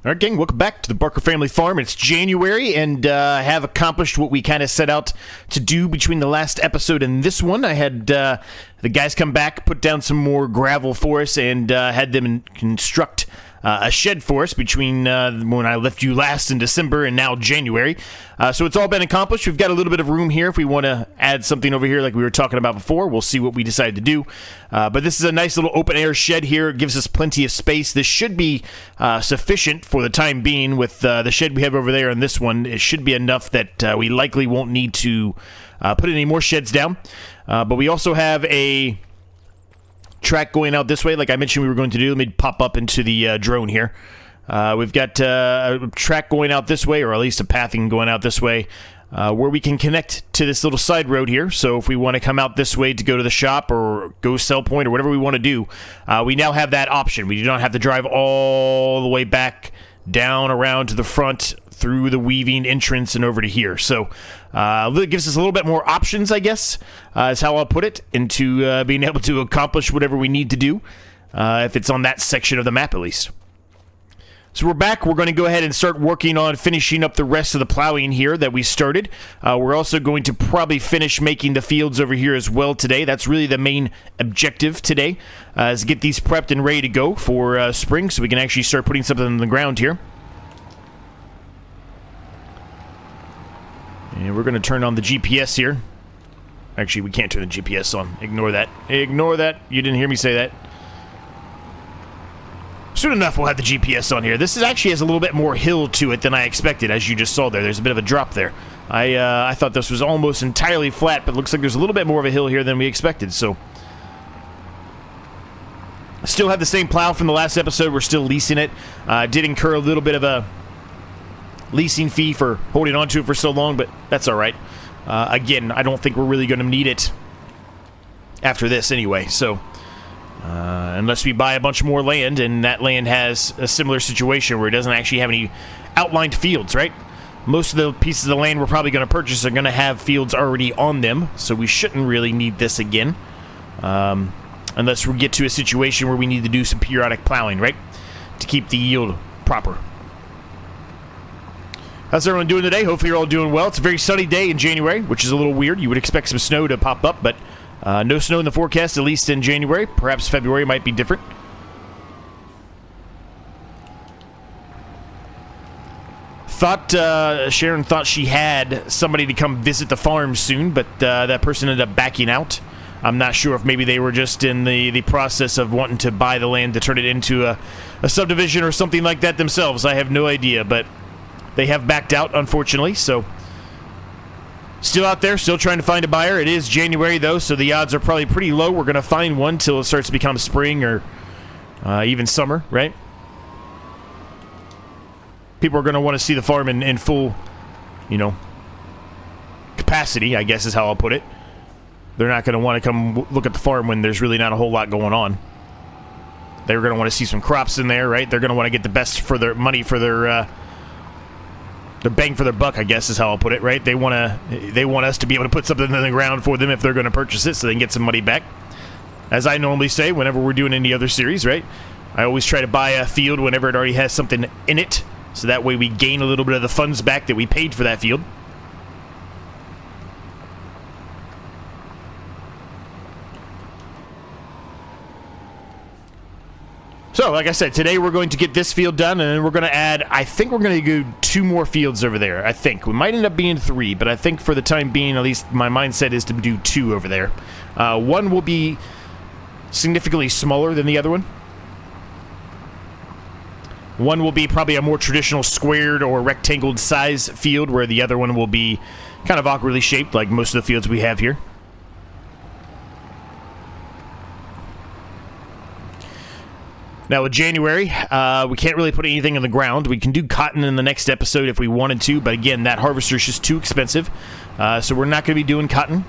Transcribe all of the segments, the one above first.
All right, gang, welcome back to the Barker Family Farm. It's January, and have accomplished what we kind of set out to do between the last episode and this one. I had the guys come back, put down some more gravel for us, and had them construct a shed for us between when I left you last in December and now January. So it's all been accomplished. We've got a little bit of room here if we want to add something over here like we were talking about before. We'll see what we decide to do. But this is a nice little open air shed here. It gives us plenty of space. This should be sufficient for the time being with the shed we have over there and this one. It should be enough that we likely won't need to put any more sheds down. But we also have a track going out this way, like I mentioned we were going to do. Let me pop up into the drone here. We've got a track going out this way, or at least a pathing going out this way, where we can connect to this little side road here. So if we want to come out this way to go to the shop or go sell point or whatever we want to do, we now have that option. We do not have to drive all the way back down around to the front through the weaving entrance and over to here. So it gives us a little bit more options, I guess, is how I'll put it, into being able to accomplish whatever we need to do, if it's on that section of the map at least. So we're back. We're going to go ahead and start working on finishing up the rest of the plowing here that we started. We're also going to probably finish making the fields over here as well today. That's really the main objective today, is get these prepped and ready to go for spring so we can actually start putting something in the ground here. And we're going to turn on the GPS here. Actually, we can't turn the GPS on. Ignore that. Ignore that. You didn't hear me say that. Soon enough, we'll have the GPS on here. This actually has a little bit more hill to it than I expected, as you just saw there. There's a bit of a drop there. I thought this was almost entirely flat, but it looks like there's a little bit more of a hill here than we expected, so. Still have the same plow from the last episode. We're still leasing it. Did incur a little bit of a leasing fee for holding on to it for so long, but that's all right. Again, I don't think we're really going to need it after this anyway, so unless we buy a bunch more land, and that land has a similar situation where it doesn't actually have any outlined fields, right? Most of the pieces of land we're probably going to purchase are going to have fields already on them, so we shouldn't really need this again, unless we get to a situation where we need to do some periodic plowing, right, to keep the yield proper. How's everyone doing today? Hopefully you're all doing well. It's a very sunny day in January, which is a little weird. You would expect some snow to pop up, but no snow in the forecast, at least in January. Perhaps February might be different. Sharon thought she had somebody to come visit the farm soon, but that person ended up backing out. I'm not sure if maybe they were just in the process of wanting to buy the land to turn it into a subdivision or something like that themselves. I have no idea, but they have backed out, unfortunately, so still out there, still trying to find a buyer. It is January, though, so the odds are probably pretty low we're going to find one till it starts to become spring or even summer, right? People are going to want to see the farm in full, capacity, I guess is how I'll put it. They're not going to want to come look at the farm when there's really not a whole lot going on. They're going to want to see some crops in there, right? They're going to want to get the best for their money for their bang for their buck, I guess is how I'll put it, right? They want us to be able to put something in the ground for them if they're going to purchase it so they can get some money back. As I normally say whenever we're doing any other series, right? I always try to buy a field whenever it already has something in it, so that way we gain a little bit of the funds back that we paid for that field. So, like I said, today we're going to get this field done, and then we're going to add, I think we're going to do 2 more fields over there, I think. We might end up being 3, but I think for the time being, at least my mindset is to do 2 over there. One will be significantly smaller than the other one. One will be probably a more traditional squared or rectangled size field, where the other one will be kind of awkwardly shaped, like most of the fields we have here. Now, with January, we can't really put anything in the ground. We can do cotton in the next episode if we wanted to, but again, that harvester is just too expensive, so we're not going to be doing cotton.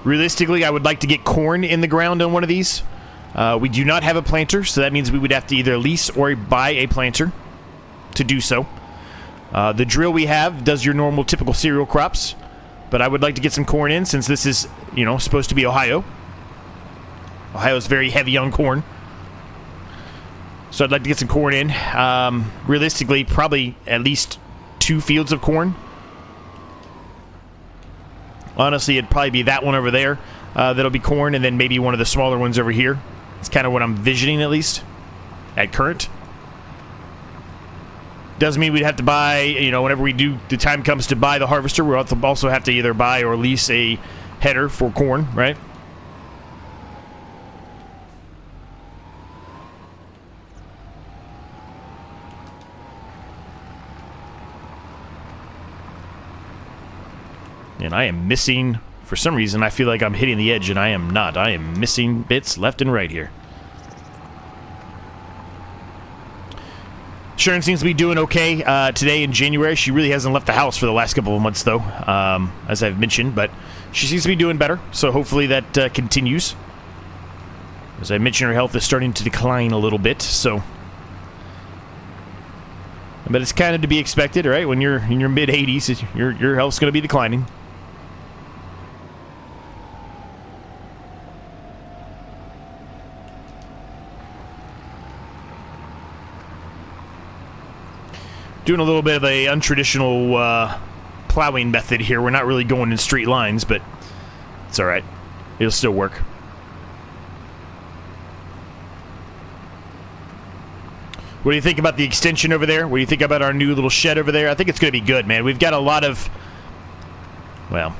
Realistically, I would like to get corn in the ground on one of these. We do not have a planter, so that means we would have to either lease or buy a planter to do so. The drill we have does your normal, typical cereal crops, but I would like to get some corn in since this is, supposed to be Ohio. Ohio's very heavy on corn. So I'd like to get some corn in. Realistically, probably at least 2 fields of corn. Honestly, it'd probably be that one over there that'll be corn, and then maybe one of the smaller ones over here. It's kind of what I'm visioning, at least, at current. Doesn't mean we'd have to buy, you know, whenever the time comes to buy the harvester, we'll also have to either buy or lease a header for corn, right? And I am missing, for some reason, I feel like I'm hitting the edge, and I am not. I am missing bits left and right here. Sharon seems to be doing okay today in January. She really hasn't left the house for the last couple of months, though, as I've mentioned, but she seems to be doing better, so hopefully that continues. As I mentioned, her health is starting to decline a little bit, so... But it's kind of to be expected, right? When you're in your mid-80s, your health's going to be declining. Doing a little bit of a untraditional plowing method here. We're not really going in straight lines, but it's alright. It'll still work. What do you think about the extension over there? What do you think about our new little shed over there? I think it's going to be good, man. We've got a lot of... Well,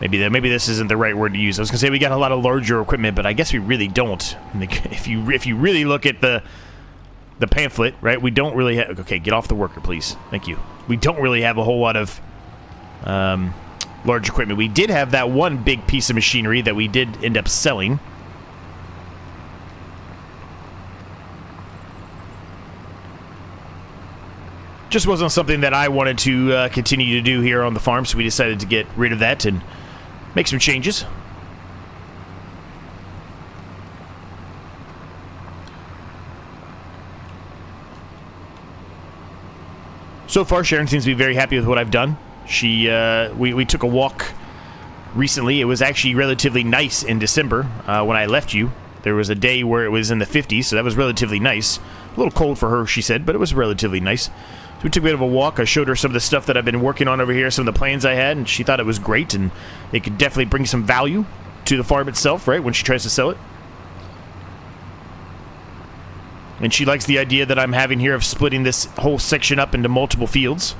maybe this isn't the right word to use. I was going to say we got a lot of larger equipment, but I guess we really don't. If you really look at the pamphlet, right, we don't really have... Okay, get off the worker, please. Thank you. We don't really have a whole lot of large equipment. We did have that one big piece of machinery that we did end up selling. Just wasn't something that I wanted to continue to do here on the farm, so we decided to get rid of that and make some changes. So far, Sharon seems to be very happy with what I've done. We took a walk recently. It was actually relatively nice in December when I left you. There was a day where it was in the 50s, so that was relatively nice. A little cold for her, she said, but it was relatively nice. So we took a bit of a walk. I showed her some of the stuff that I've been working on over here, some of the plans I had, and she thought it was great, and it could definitely bring some value to the farm itself, right, when she tries to sell it. And she likes the idea that I'm having here of splitting this whole section up into multiple fields.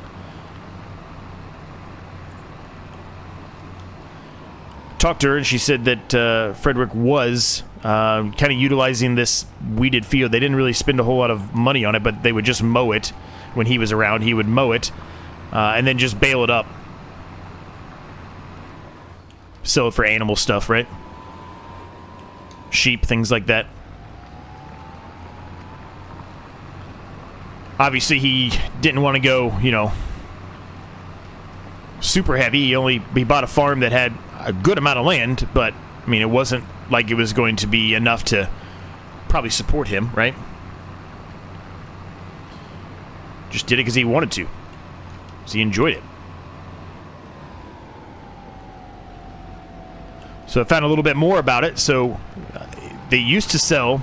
Talked to her, and she said that Frederick was kind of utilizing this weeded field. They didn't really spend a whole lot of money on it, but they would just mow it when he was around. He would mow it and then just bale it up. Sell it for animal stuff, right? Sheep, things like that. Obviously, he didn't want to go, you know, super heavy. He bought a farm that had a good amount of land, but, I mean, it wasn't like it was going to be enough to probably support him, right? Just did it because he wanted to. Because he enjoyed it. So I found a little bit more about it. So they used to sell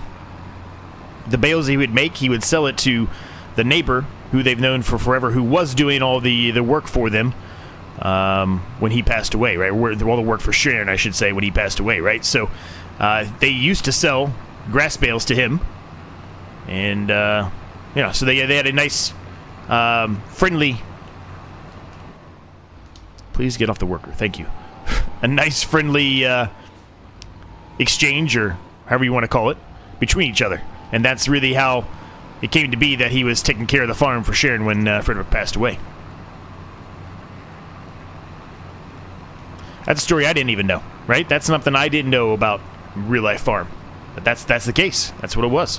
the bales he would make. He would sell it to the neighbor who they've known for forever, who was doing all the work for them when he passed away, right? All the work for Sharon, I should say, when he passed away, right? So they used to sell grass bales to him, and yeah, so they had a nice, friendly. Please get off the worker. Thank you. A nice, friendly exchange, or however you want to call it, between each other, and that's really how it came to be that he was taking care of the farm for Sharon when Frederick passed away. That's a story I didn't even know, right? That's something I didn't know about Real Life Farm. But that's the case. That's what it was.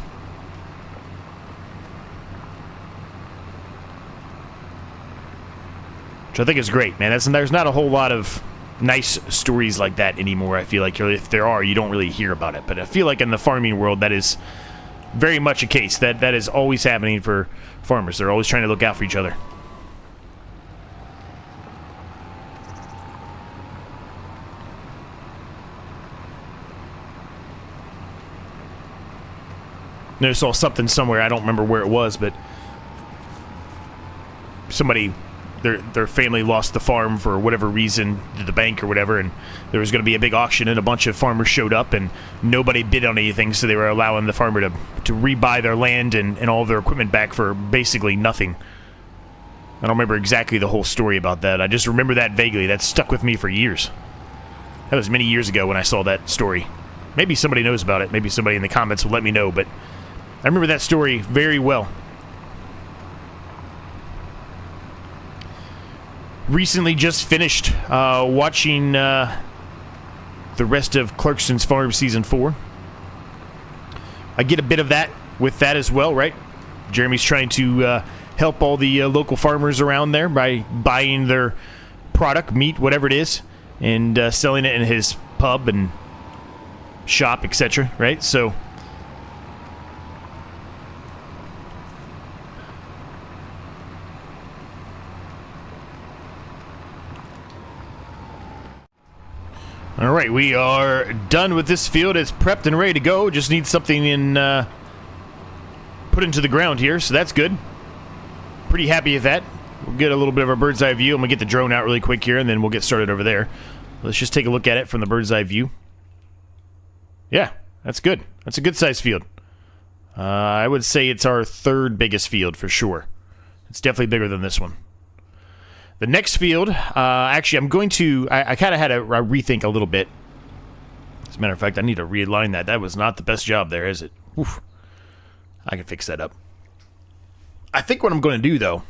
Which I think is great, man. There's not a whole lot of nice stories like that anymore. I feel like if there are, you don't really hear about it. But I feel like in the farming world, that is very much a case. That is always happening for farmers. They're always trying to look out for each other. I saw something somewhere. I don't remember where it was, but somebody, their family lost the farm for whatever reason to the bank or whatever, and there was going to be a big auction, and a bunch of farmers showed up, and nobody bid on anything, so they were allowing the farmer to rebuy their land and all of their equipment back for basically nothing. I don't remember exactly the whole story about that. I just remember that vaguely. That stuck with me for years. That was many years ago when I saw that story. Maybe somebody knows about it. Maybe somebody in the comments will let me know, but I remember that story very well. Recently just finished watching the rest of Clarkson's Farm Season 4. I get a bit of that with that as well, right? Jeremy's trying to help all the local farmers around there by buying their product, meat, whatever it is, and selling it in his pub and shop, etc., right? So all right, we are done with this field. It's prepped and ready to go. Just need something put into the ground here, so that's good. Pretty happy with that. We'll get a little bit of a bird's eye view. I'm going to get the drone out really quick here, and then we'll get started over there. Let's just take a look at it from the bird's eye view. Yeah, that's good. That's a good sized field. I would say it's our third biggest field for sure. It's definitely bigger than this one. The next field, actually, I'm going to... I kind of had to rethink a little bit. As a matter of fact, I need to realign that. That was not the best job there, is it? Oof. I can fix that up. I think what I'm going to do, though,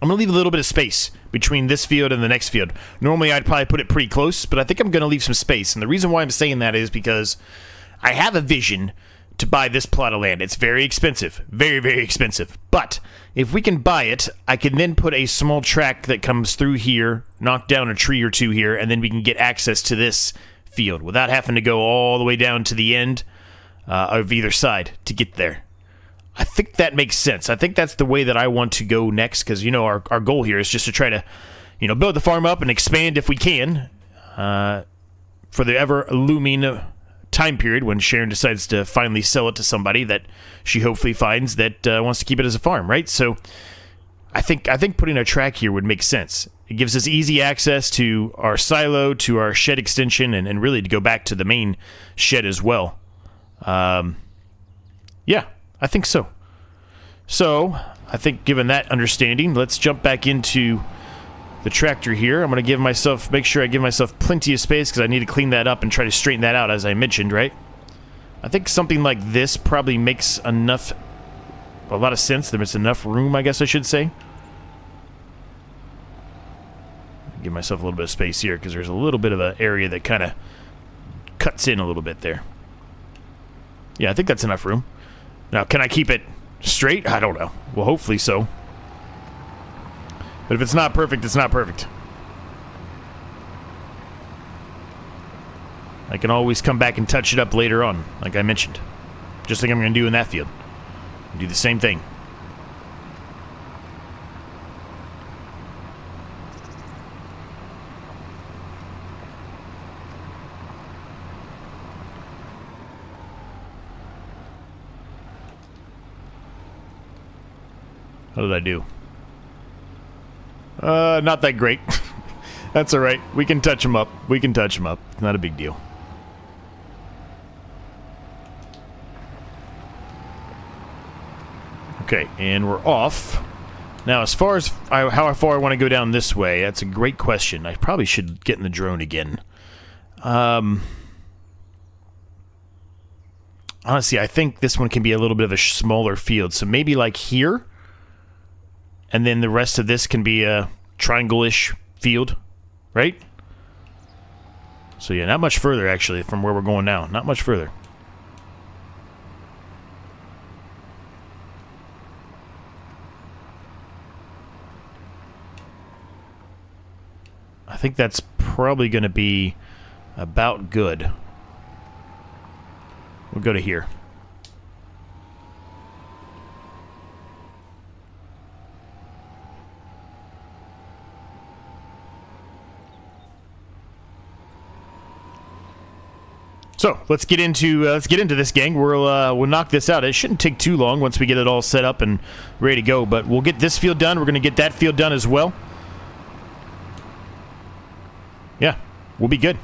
I'm going to leave a little bit of space between this field and the next field. Normally, I'd probably put it pretty close, but I think I'm going to leave some space. And the reason why I'm saying that is because I have a vision to buy this plot of land. It's very expensive. Very, very expensive. But if we can buy it, I can then put a small track that comes through here, knock down a tree or two here, and then we can get access to this field without having to go all the way down to the end of either side to get there. I think that makes sense. I think that's the way that I want to go next, because, you know, our goal here is just to try to, you know, build the farm up and expand if we can for the ever-looming time period when Sharon decides to finally sell it to somebody that she hopefully finds that wants to keep it as a farm, right? So I think putting a track here would make sense. It gives us easy access to our silo, to our shed extension, and really to go back to the main shed as well. Yeah, I think so. So, I think given that understanding, let's jump back into the tractor here. I'm going to make sure I give myself plenty of space because I need to clean that up and try to straighten that out, as I mentioned, right? I think something like this probably makes a lot of sense. There's enough room, I guess I should say. Give myself a little bit of space here because there's a little bit of an area that kind of cuts in a little bit there. Yeah, I think that's enough room. Now, can I keep it straight? I don't know. Well, hopefully so. But if it's not perfect, it's not perfect. I can always come back and touch it up later on, like I mentioned. Just like I'm going to do in that field. Do the same thing. How did I do? Not that great. That's alright. We can touch them up. We can touch them up. Not a big deal. Okay, and we're off. Now, as far as how far I want to go down this way, that's a great question. I probably should get in the drone again. Honestly, I think this one can be a little bit of a smaller field. So maybe like here. And then the rest of this can be a triangle-ish field, right? So yeah, not much further, actually, from where we're going now. Not much further. I think that's probably going to be about good. We'll go to here. So let's get into this, gang. We'll knock this out. It shouldn't take too long once we get it all set up and ready to go. But we'll get this field done. We're going to get that field done as well. Yeah, we'll be good.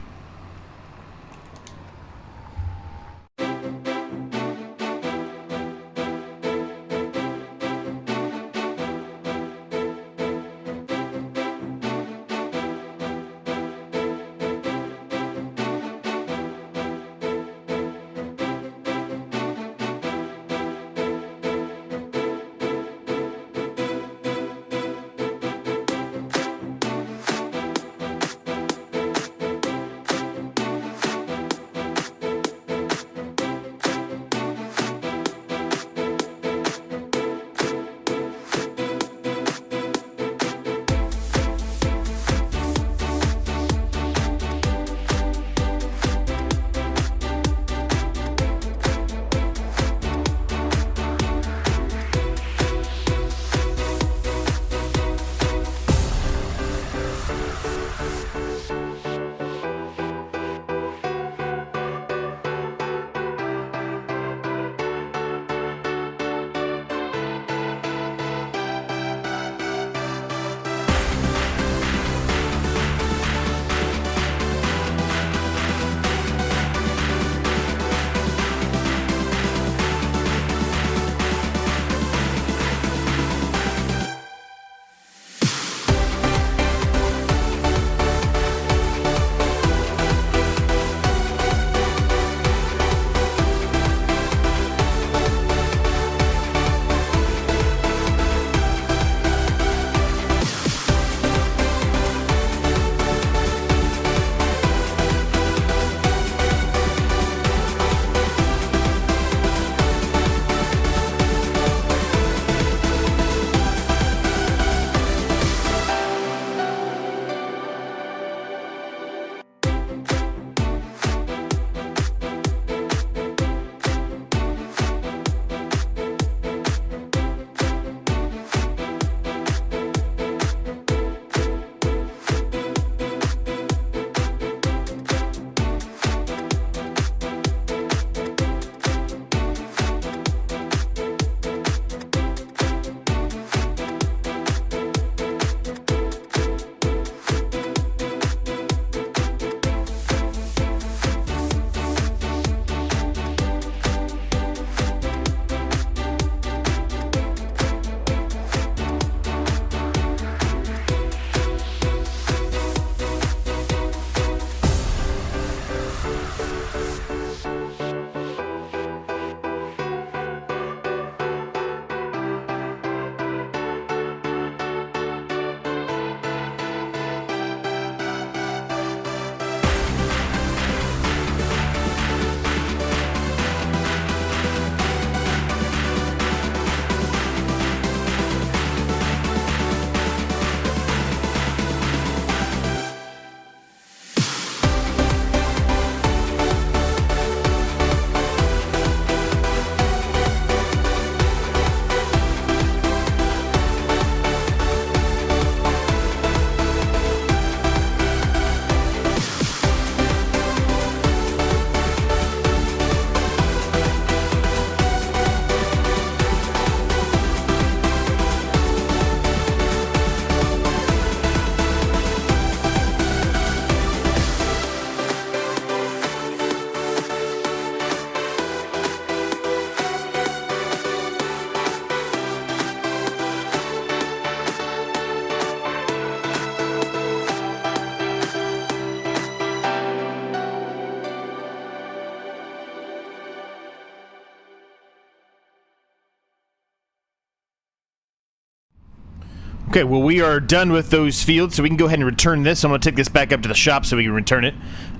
Okay, well, we are done with those fields, so we can go ahead and return this. I'm going to take this back up to the shop so we can return it.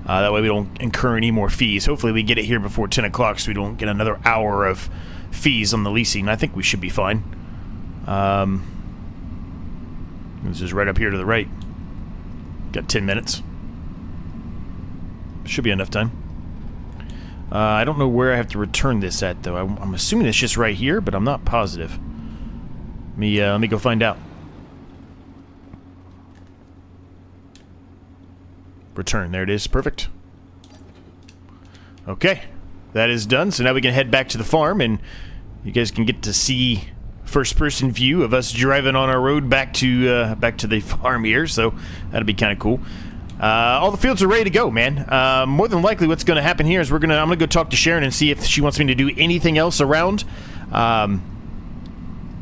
That way we don't incur any more fees. Hopefully we get it here before 10 o'clock so we don't get another hour of fees on the leasing. I think we should be fine. This is right up here to the right. Got 10 minutes. Should be enough time. I don't know where I have to return this at, though. I'm assuming it's just right here, but I'm not positive. Let me go find out. Return. There it is. Perfect. Okay, that is done. So now we can head back to the farm, and you guys can get to see first-person view of us driving on our road back to the farm here. So that'll be kind of cool. All the fields are ready to go, man. More than likely, what's going to happen here is I'm gonna go talk to Sharon and see if she wants me to do anything else around.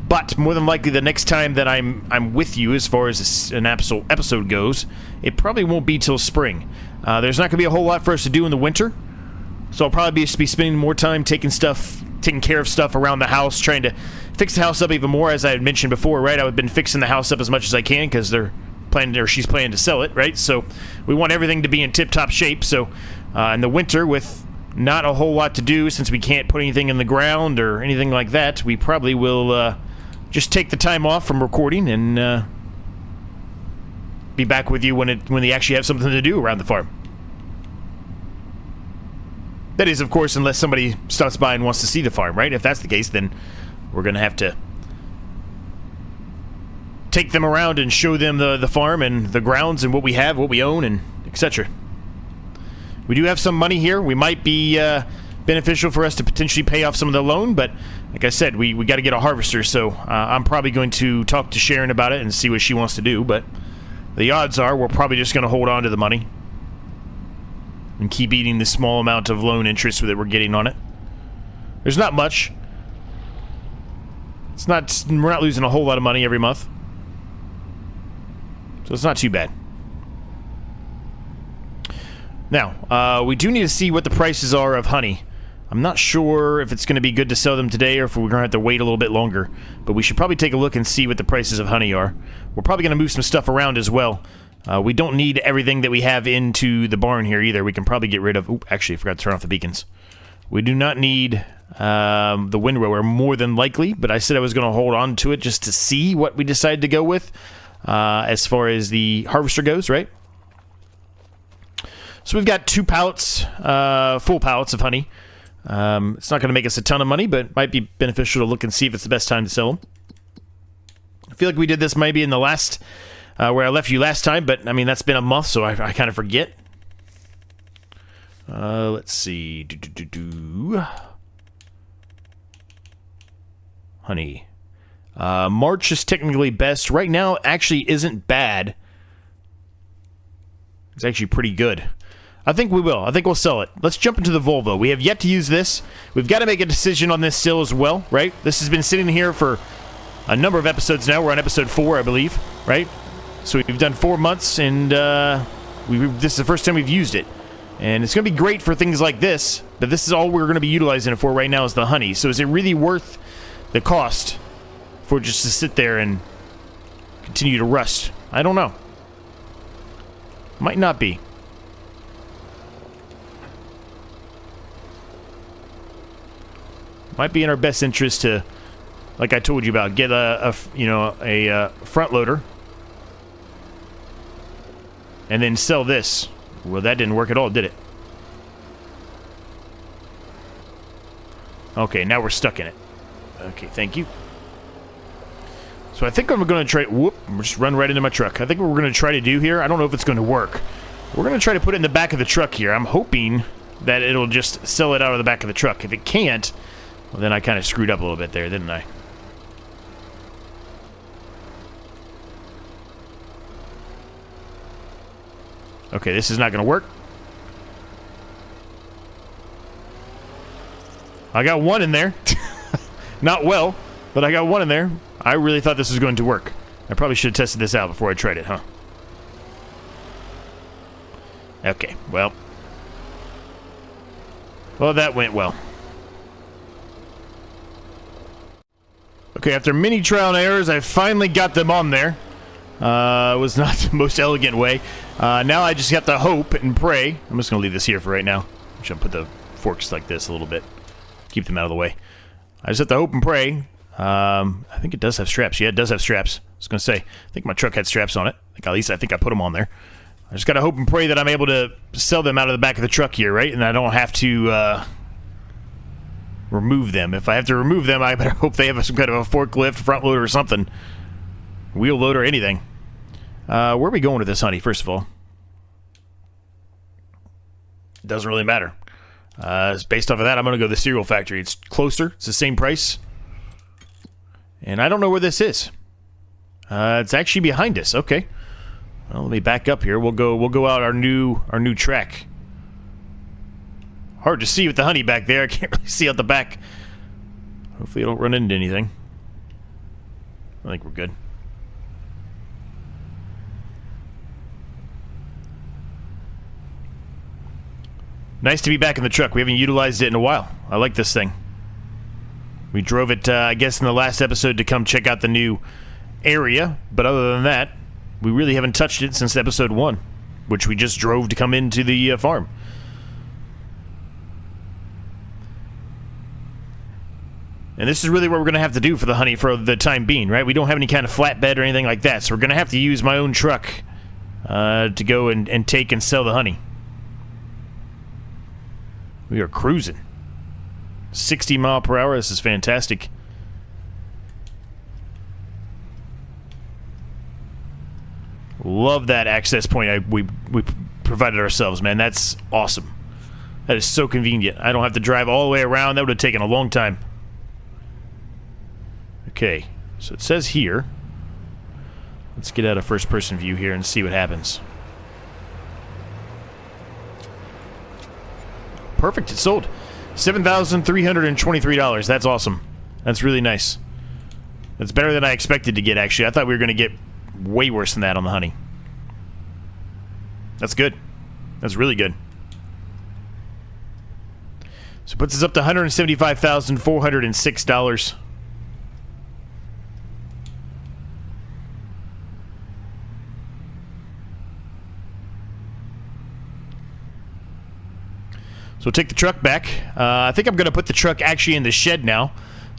But more than likely, the next time that I'm with you, as far as an episode goes, it probably won't be till spring. There's not gonna be a whole lot for us to do in the winter, so I'll probably be spending more time taking care of stuff around the house, trying to fix the house up even more. As I had mentioned before, right? I've been fixing the house up as much as I can because she's planning to sell it, right? So we want everything to be in tip-top shape. So in the winter, with not a whole lot to do, since we can't put anything in the ground or anything like that, we probably will just take the time off from recording and be back with you when they actually have something to do around the farm. That is, of course, unless somebody stops by and wants to see the farm, right? If that's the case, then we're going to have to take them around and show them the farm and the grounds and what we have, what we own, and etc. We do have some money here. We might be beneficial for us to potentially pay off some of the loan, but like I said, we got to get a harvester, so I'm probably going to talk to Sharon about it and see what she wants to do, but the odds are we're probably just going to hold on to the money and keep eating the small amount of loan interest that we're getting on it. There's not much. We're not losing a whole lot of money every month, so it's not too bad. Now, we do need to see what the prices are of honey. I'm not sure if it's going to be good to sell them today or if we're going to have to wait a little bit longer, but we should probably take a look and see what the prices of honey are. We're probably going to move some stuff around as well. We don't need everything that we have into the barn here either. We can probably get rid of... Ooh, actually, I forgot to turn off the beacons. We do not need the windrower, more than likely, but I said I was going to hold on to it just to see what we decide to go with as far as the harvester goes, right? So we've got 2 pallets, full pallets of honey. It's not going to make us a ton of money, but it might be beneficial to look and see if it's the best time to sell them. I feel like we did this maybe in the last... where I left you last time, but, I mean, that's been a month, so I kind of forget. Let's see. Honey. March is technically best. Right now, actually isn't bad. It's actually pretty good. I think we will. I think we'll sell it. Let's jump into the Volvo. We have yet to use this. We've got to make a decision on this still as well, right? This has been sitting here for a number of episodes now. We're on episode 4, I believe, right? So we've done 4 months, and this is the first time we've used it. And it's going to be great for things like this, but this is all we're going to be utilizing it for right now is the honey. So is it really worth the cost for just to sit there and continue to rust? I don't know. Might not be. Might be in our best interest to, like I told you about, get a front loader and then sell this. Well, that didn't work at all, did it? Okay, now we're stuck in it. Okay, thank you. So I think I'm going to try... Whoop, just run right into my truck. I think what we're going to try to do here, I don't know if it's going to work. We're going to try to put it in the back of the truck here. I'm hoping that it'll just sell it out of the back of the truck. If it can't, well, then I kind of screwed up a little bit there, didn't I? Okay, this is not going to work. I got one in there. Not well, but I got one in there. I really thought this was going to work. I probably should have tested this out before I tried it, huh? Okay, well. Well, that went well. Okay, after many trial and errors, I finally got them on there. It was not the most elegant way. Now I just have to hope and pray. I'm just going to leave this here for right now. I'm just going to put the forks like this a little bit. Keep them out of the way. I just have to hope and pray. I think it does have straps. Yeah, it does have straps. I was going to say, I think my truck had straps on it. At least I think I put them on there. I just got to hope and pray that I'm able to sell them out of the back of the truck here, right? And I don't have to remove them. If I have to remove them, I better hope they have some kind of a forklift, front loader, or something. Wheel loader, anything. Where are we going with this honey, first of all? It doesn't really matter. Based off of that, I'm going to go to the cereal factory. It's closer. It's the same price. And I don't know where this is. It's actually behind us. Okay. Well, let me back up here. We'll go out our new track. Hard to see with the honey back there. I can't really see out the back. Hopefully I don't run into anything. I think we're good. Nice to be back in the truck. We haven't utilized it in a while. I like this thing. We drove it, I guess, in the last episode to come check out the new area. But other than that, we really haven't touched it since episode 1, which we just drove to come into the farm. And this is really what we're going to have to do for the honey for the time being, right? We don't have any kind of flatbed or anything like that, so we're going to have to use my own truck to go and take and sell the honey. We are cruising. 60 mile per hour. This is fantastic. Love that access point we provided ourselves, man. That's awesome. That is so convenient. I don't have to drive all the way around. That would have taken a long time. Okay, so it says here. Let's get out of first-person view here and see what happens. Perfect, it's sold. $7,323. That's awesome. That's really nice. That's better than I expected to get, actually. I thought we were going to get way worse than that on the honey. That's good. That's really good. So it puts us up to $175,406. So we'll take the truck back. I think I'm going to put the truck actually in the shed now.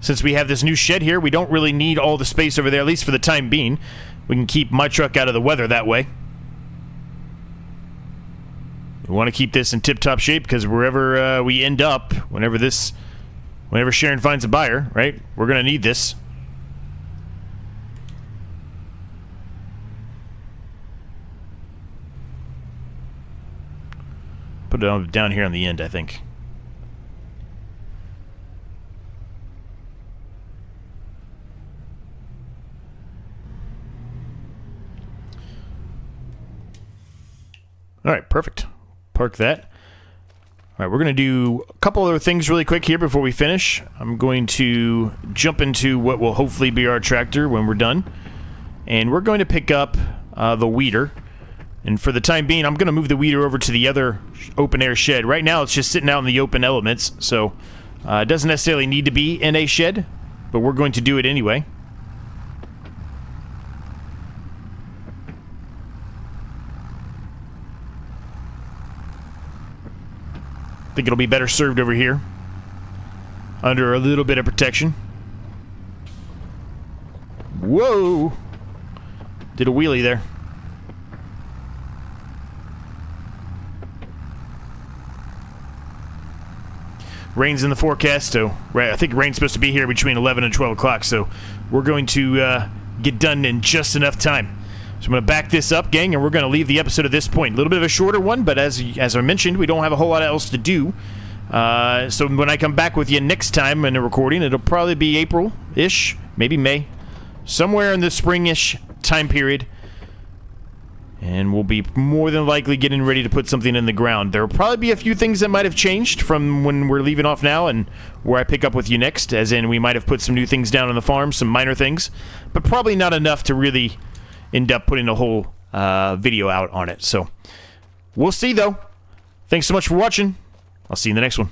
Since we have this new shed here, we don't really need all the space over there, at least for the time being. We can keep my truck out of the weather that way. We want to keep this in tip-top shape because wherever we end up, whenever Sharon finds a buyer, right, we're going to need this. Put it down here on the end, I think. All right, perfect. Park that. All right, we're going to do a couple other things really quick here before we finish. I'm going to jump into what will hopefully be our tractor when we're done. And we're going to pick up the weeder. And for the time being, I'm going to move the weeder over to the other open-air shed. Right now, it's just sitting out in the open elements, so it doesn't necessarily need to be in a shed, but we're going to do it anyway. I think it'll be better served over here, under a little bit of protection. Whoa! Did a wheelie there. Rain's in the forecast, so I think rain's supposed to be here between 11 and 12 o'clock, so we're going to get done in just enough time. So I'm going to back this up, gang, and we're going to leave the episode at this point. A little bit of a shorter one, but as I mentioned, we don't have a whole lot else to do. So when I come back with you next time in the recording, it'll probably be April-ish, maybe May, somewhere in the spring-ish time period. And we'll be more than likely getting ready to put something in the ground. There will probably be a few things that might have changed from when we're leaving off now and where I pick up with you next, as in we might have put some new things down on the farm, some minor things, but probably not enough to really end up putting a whole video out on it. So we'll see, though. Thanks so much for watching. I'll see you in the next one.